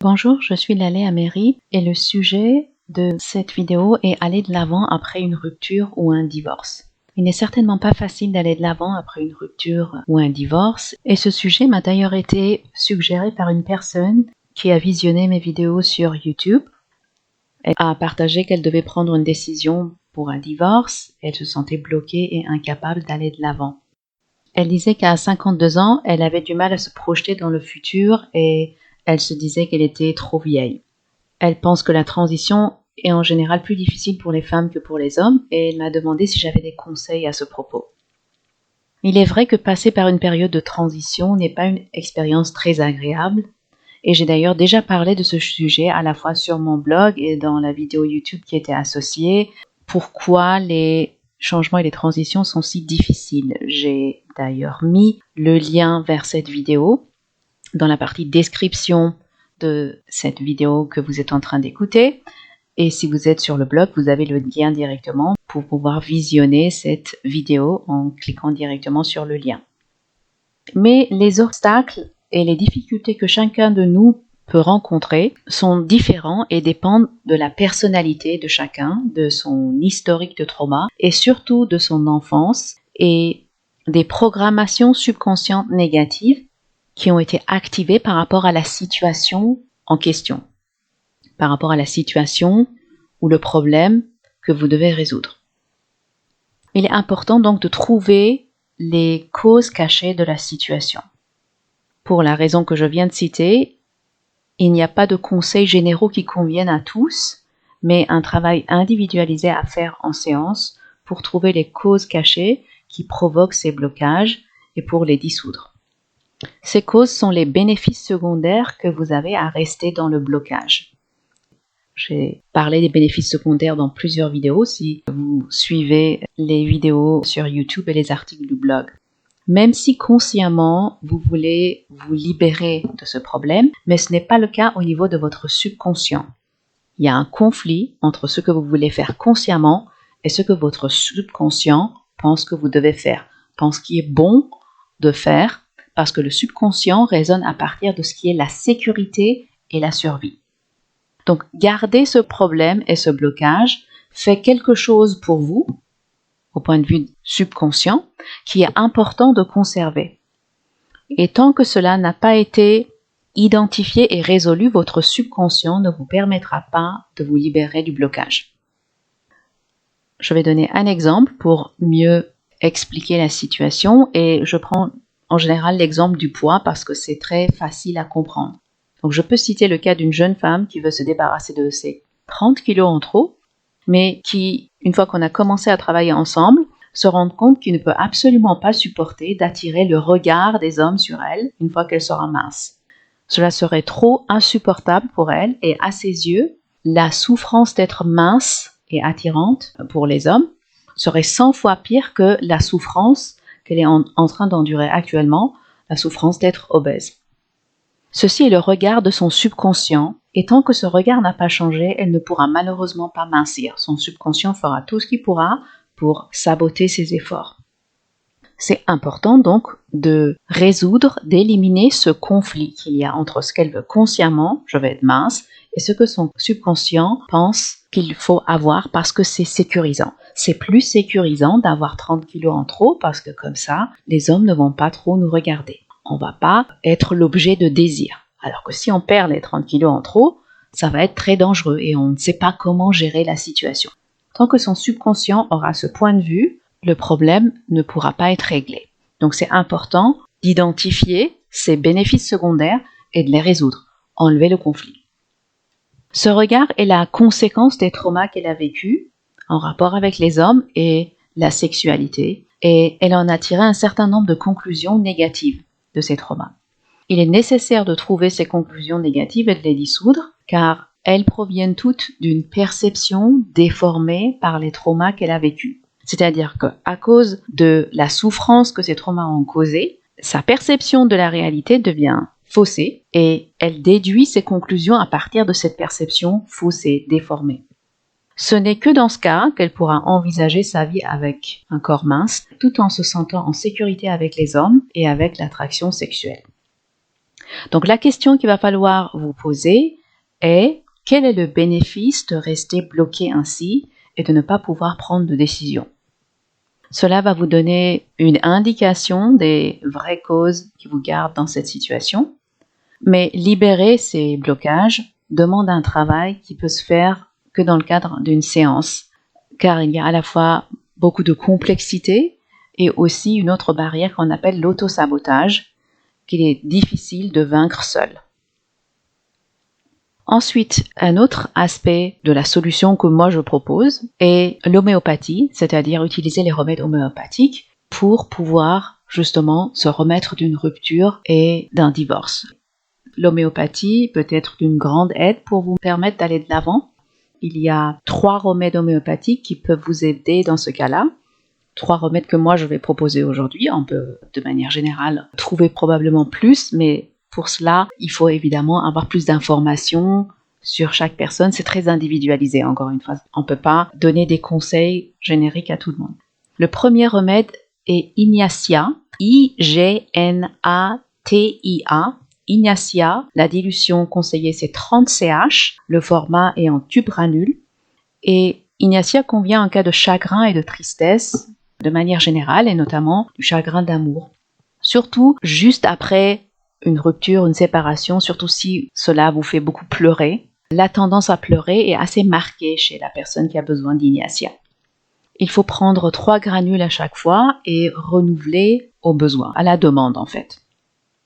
Bonjour, je suis Laleh Améry et le sujet de cette vidéo est aller de l'avant après une rupture ou un divorce. Il n'est certainement pas facile d'aller de l'avant après une rupture ou un divorce et ce sujet m'a d'ailleurs été suggéré par une personne qui a visionné mes vidéos sur YouTube. Elle a partagé qu'elle devait prendre une décision pour un divorce, elle se sentait bloquée et incapable d'aller de l'avant. Elle disait qu'à 52 ans, elle avait du mal à se projeter dans le futur et elle se disait qu'elle était trop vieille. Elle pense que la transition est en général plus difficile pour les femmes que pour les hommes et elle m'a demandé si j'avais des conseils à ce propos. Il est vrai que passer par une période de transition n'est pas une expérience très agréable et j'ai d'ailleurs déjà parlé de ce sujet à la fois sur mon blog et dans la vidéo YouTube qui était associée. Pourquoi les changements et les transitions sont si difficiles. J'ai d'ailleurs mis le lien vers cette vidéo dans la partie description de cette vidéo que vous êtes en train d'écouter. Et si vous êtes sur le blog, vous avez le lien directement pour pouvoir visionner cette vidéo en cliquant directement sur le lien. Mais les obstacles et les difficultés que chacun de nous peut rencontrer sont différents et dépendent de la personnalité de chacun, de son historique de trauma et surtout de son enfance et des programmations subconscientes négatives qui ont été activées par rapport à la situation en question, par rapport à la situation ou le problème que vous devez résoudre. Il est important donc de trouver les causes cachées de la situation. Pour la raison que je viens de citer, il n'y a pas de conseils généraux qui conviennent à tous, mais un travail individualisé à faire en séance pour trouver les causes cachées qui provoquent ces blocages et pour les dissoudre. Ces causes sont les bénéfices secondaires que vous avez à rester dans le blocage. J'ai parlé des bénéfices secondaires dans plusieurs vidéos si vous suivez les vidéos sur YouTube et les articles du blog. Même si consciemment vous voulez vous libérer de ce problème, mais ce n'est pas le cas au niveau de votre subconscient. Il y a un conflit entre ce que vous voulez faire consciemment et ce que votre subconscient pense que vous devez faire, pense qu'il est bon de faire, parce que le subconscient résonne à partir de ce qui est la sécurité et la survie. Donc, garder ce problème et ce blocage fait quelque chose pour vous, au point de vue subconscient, qui est important de conserver. Et tant que cela n'a pas été identifié et résolu, votre subconscient ne vous permettra pas de vous libérer du blocage. Je vais donner un exemple pour mieux expliquer la situation et je prends en général l'exemple du poids parce que c'est très facile à comprendre. Donc je peux citer le cas d'une jeune femme qui veut se débarrasser de ses 30 kilos en trop, mais qui, une fois qu'on a commencé à travailler ensemble, se rend compte qu'il ne peut absolument pas supporter d'attirer le regard des hommes sur elle une fois qu'elle sera mince. Cela serait trop insupportable pour elle et à ses yeux, la souffrance d'être mince et attirante pour les hommes serait 100 fois pire que la souffrance qu'elle est en train d'endurer actuellement, la souffrance d'être obèse. Ceci est le regard de son subconscient, et tant que ce regard n'a pas changé, elle ne pourra malheureusement pas mincir. Son subconscient fera tout ce qu'il pourra pour saboter ses efforts. C'est important donc de résoudre, d'éliminer ce conflit qu'il y a entre ce qu'elle veut consciemment, je vais être mince, et ce que son subconscient pense qu'il faut avoir parce que c'est sécurisant. C'est plus sécurisant d'avoir 30 kilos en trop parce que comme ça, les hommes ne vont pas trop nous regarder. On ne va pas être l'objet de désir. Alors que si on perd les 30 kilos en trop, ça va être très dangereux et on ne sait pas comment gérer la situation. Tant que son subconscient aura ce point de vue, le problème ne pourra pas être réglé. Donc c'est important d'identifier ces bénéfices secondaires et de les résoudre, enlever le conflit. Ce regard est la conséquence des traumas qu'elle a vécus en rapport avec les hommes et la sexualité, et elle en a tiré un certain nombre de conclusions négatives de ces traumas. Il est nécessaire de trouver ces conclusions négatives et de les dissoudre, car elles proviennent toutes d'une perception déformée par les traumas qu'elle a vécus. C'est-à-dire qu'à cause de la souffrance que ces traumas ont causée, sa perception de la réalité devient faussée et elle déduit ses conclusions à partir de cette perception faussée, déformée. Ce n'est que dans ce cas qu'elle pourra envisager sa vie avec un corps mince, tout en se sentant en sécurité avec les hommes et avec l'attraction sexuelle. Donc la question qu'il va falloir vous poser est: quel est le bénéfice de rester bloqué ainsi et de ne pas pouvoir prendre de décision? Cela va vous donner une indication des vraies causes qui vous gardent dans cette situation. Mais libérer ces blocages demande un travail qui peut se faire que dans le cadre d'une séance, car il y a à la fois beaucoup de complexité et aussi une autre barrière qu'on appelle l'autosabotage, qu'il est difficile de vaincre seul. Ensuite, un autre aspect de la solution que moi je propose est l'homéopathie, c'est-à-dire utiliser les remèdes homéopathiques pour pouvoir justement se remettre d'une rupture et d'un divorce. L'homéopathie peut être d'une grande aide pour vous permettre d'aller de l'avant. Il y a 3 remèdes homéopathiques qui peuvent vous aider dans ce cas-là. 3 remèdes que moi je vais proposer aujourd'hui. On peut de manière générale trouver probablement plus, mais pour cela, il faut évidemment avoir plus d'informations sur chaque personne. C'est très individualisé, encore une fois. On ne peut pas donner des conseils génériques à tout le monde. Le premier remède est Ignatia, I-G-N-A-T-I-A. Ignatia, la dilution conseillée c'est 30 CH, le format est en tube granule. Et Ignatia convient en cas de chagrin et de tristesse, de manière générale, et notamment du chagrin d'amour. Surtout juste après une rupture, une séparation, surtout si cela vous fait beaucoup pleurer. La tendance à pleurer est assez marquée chez la personne qui a besoin d'Ignatia. Il faut prendre 3 granules à chaque fois et renouveler au besoin, à la demande en fait.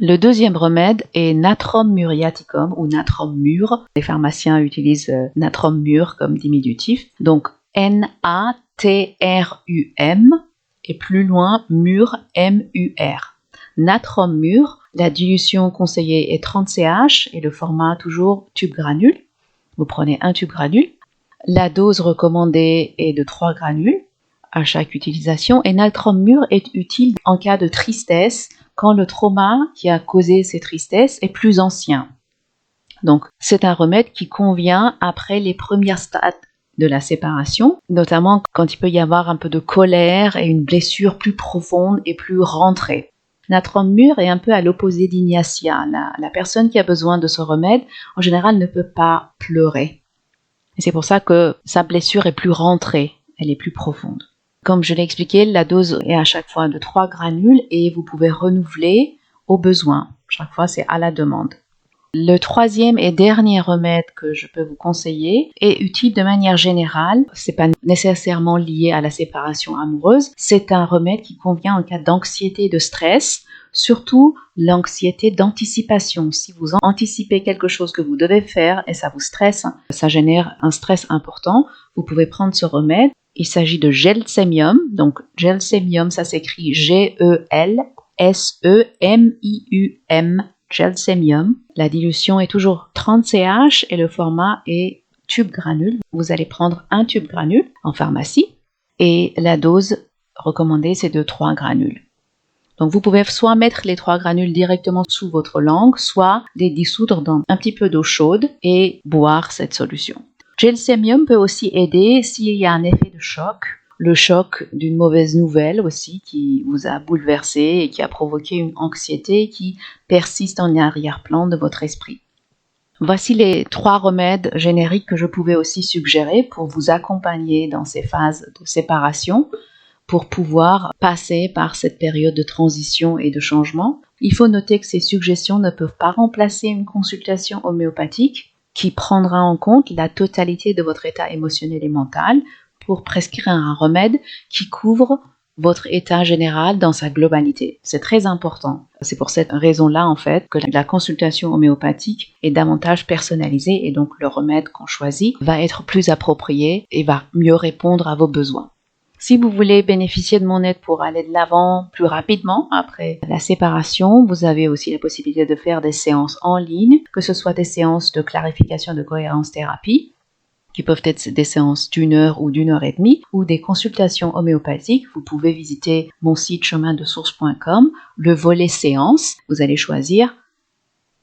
Le deuxième remède est Natrum muriaticum ou Natrum mur. Les pharmaciens utilisent Natrum mur comme diminutif. Donc N-A-T-R-U-M et plus loin mur, M-U-R. Natrum mur, la dilution conseillée est 30 CH et le format toujours tube granule. Vous prenez un tube granule. La dose recommandée est de 3 granules à chaque utilisation et Natrum mur est utile en cas de tristesse quand le trauma qui a causé ces tristesses est plus ancien. Donc c'est un remède qui convient après les premiers stades de la séparation, notamment quand il peut y avoir un peu de colère et une blessure plus profonde et plus rentrée. Natrum mur est un peu à l'opposé d'Ignatia. La personne qui a besoin de ce remède, en général, ne peut pas pleurer. Et c'est pour ça que sa blessure est plus rentrée, elle est plus profonde. Comme je l'ai expliqué, la dose est à chaque fois de 3 granules et vous pouvez renouveler au besoin. Chaque fois, c'est à la demande. Le troisième et dernier remède que je peux vous conseiller est utile de manière générale. C'est pas nécessairement lié à la séparation amoureuse. C'est un remède qui convient en cas d'anxiété et de stress, surtout l'anxiété d'anticipation. Si vous anticipez quelque chose que vous devez faire et ça vous stresse, ça génère un stress important, vous pouvez prendre ce remède. Il s'agit de Gelsemium. Donc Gelsemium, ça s'écrit G-E-L-S-E-M-I-U-M. Gelsemium. La dilution est toujours 30 CH et le format est tube granule. Vous allez prendre un tube granule en pharmacie et la dose recommandée c'est de 3 granules. Donc vous pouvez soit mettre les 3 granules directement sous votre langue, soit les dissoudre dans un petit peu d'eau chaude et boire cette solution. Gelsemium peut aussi aider s'il y a un effet de choc. Le choc d'une mauvaise nouvelle aussi qui vous a bouleversé et qui a provoqué une anxiété qui persiste en arrière-plan de votre esprit. Voici les 3 remèdes génériques que je pouvais aussi suggérer pour vous accompagner dans ces phases de séparation, pour pouvoir passer par cette période de transition et de changement. Il faut noter que ces suggestions ne peuvent pas remplacer une consultation homéopathique qui prendra en compte la totalité de votre état émotionnel et mental, pour prescrire un remède qui couvre votre état général dans sa globalité. C'est très important. C'est pour cette raison-là, en fait, que la consultation homéopathique est davantage personnalisée et donc le remède qu'on choisit va être plus approprié et va mieux répondre à vos besoins. Si vous voulez bénéficier de mon aide pour aller de l'avant plus rapidement après la séparation, vous avez aussi la possibilité de faire des séances en ligne, que ce soit des séances de clarification de cohérence thérapie, qui peuvent être des séances d'1 heure ou d'1 heure et demie, ou des consultations homéopathiques. Vous pouvez visiter mon site chemindesource.com, le volet séances. Vous allez choisir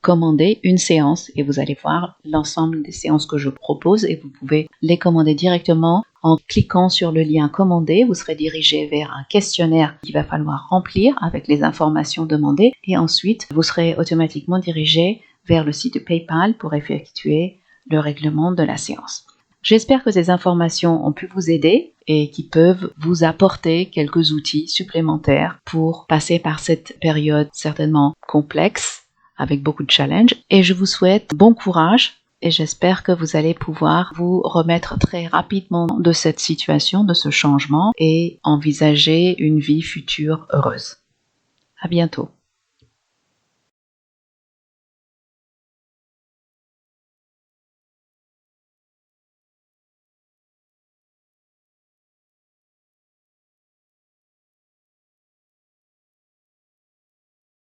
commander une séance et vous allez voir l'ensemble des séances que je propose et vous pouvez les commander directement En cliquant sur le lien commandé, vous serez dirigé vers un questionnaire qu'il va falloir remplir avec les informations demandées et ensuite vous serez automatiquement dirigé vers le site de PayPal pour effectuer le règlement de la séance. J'espère que ces informations ont pu vous aider et qui peuvent vous apporter quelques outils supplémentaires pour passer par cette période certainement complexe avec beaucoup de challenges. Et je vous souhaite bon courage et j'espère que vous allez pouvoir vous remettre très rapidement de cette situation, de ce changement et envisager une vie future heureuse. À bientôt.